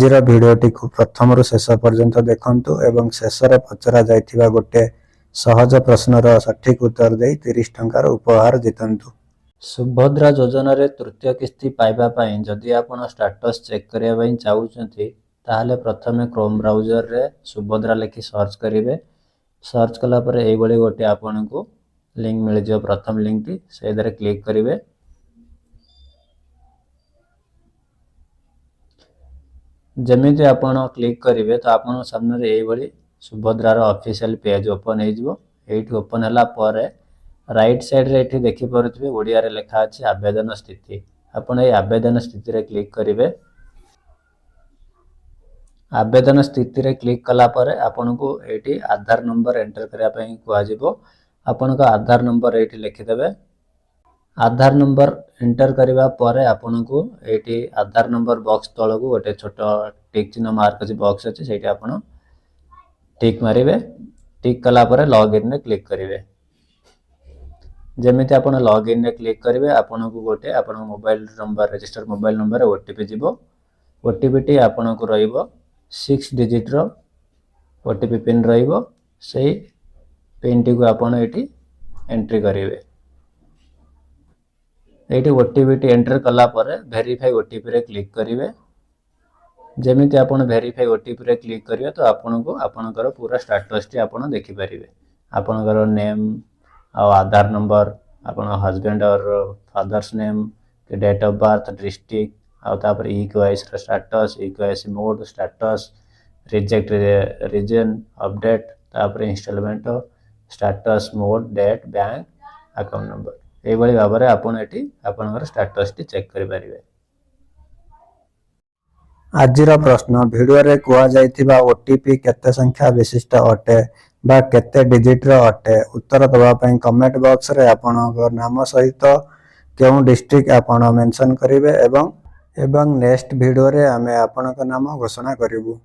आजिर भिडियोटी को प्रथम रु शेष पर्यंत देखंतु एवं शेष रे पचरा जाइथिबा गोटे सहज प्रश्नर सठिक उत्तर दे 30 टंकार उपहार जितंतु। सुभद्रा योजना रे तृतीय किस्ती पाइबा पई जदि आपण स्टेटस चेक करिया पई चाहउछंती ताहले प्रथमे क्रोम ब्राउजर रे सुभद्रा लिखि सर्च करिवे। सर्च कला परे एई बळे गोटे आपण को लिंक मिल जो प्रथम लिंक टी से दरे क्लिक करिवे। जमिति आपण क्लिक करिवे तो आपण सामने रे एई बळे सुभद्रा रो ऑफिशियल पेज ओपन हे जिवो। एठी ओपन हला परे राइट साइड रे एठी देखि परथिबे ओडिया रे लिखा अछि आवेदन स्थिति। आपण ए आवेदन स्थिति रे क्लिक करिवे। आवेदन स्थिति रे क्लिक कला परे आपण को एठी आधार नंबर एंटर करिया पई कुआ जिवो। आपण को आधार नंबर एठी लिखि देबे। आधार नंबर एंटर करिवा परे आपण को एठी आधार नंबर बॉक्स तळ को गोटे छोटो टिक चिन्ह मार्क अछि बॉक्स अछि सेठी आपण टिक मारिवे। टिक कला परे लॉगिन रे क्लिक करिवे। जेमिति आपण लॉगिन रे क्लिक करिवे आपण को गोटे आपण mobile number register mobile number OTP जिवो। ओटीपी टी आपण को रहिबो 6 डिजिट रो ओटीपी पिन रहिबो। सेही पिन टी को आपण एठी एंट्री करिवे। एठी ओटीपी टी एंटर कला परे वेरीफाई ओटीपी रे क्लिक करिवे। जेमिति आपण वेरीफाई ओटीपी रे क्लिक करिवे तो आपण को आपणकर पूरा स्टेटस टी आपण देखि परिवे। आपणकर नेम आ आधार नंबर आपण हस्बैंड और फादर्स नेम के डेट ऑफ बर्थ डिस्ट्रिक्ट आ तापर ईकेवाईसी रा status e KYC mode status reject reason update तापर instalment status mode date bank account number ए बळी भाबरे आपण एठी आपणकर स्टेटस टी चेक करि परिवे। आजिर प्रश्न भिडियो रे कुआ जाइथिबा ओटीपी केते संख्या विशिष्ट अटे बा केते डिजिट रो अटे। उत्तर दबा पई कमेंट बॉक्स रे आपणकर नाम सहित केउ डिस्ट्रिक्ट आपण मेंशन करिवे एवं नेक्स्ट भिडियो रे हमें आपणकर नाम घोषणा करिवु।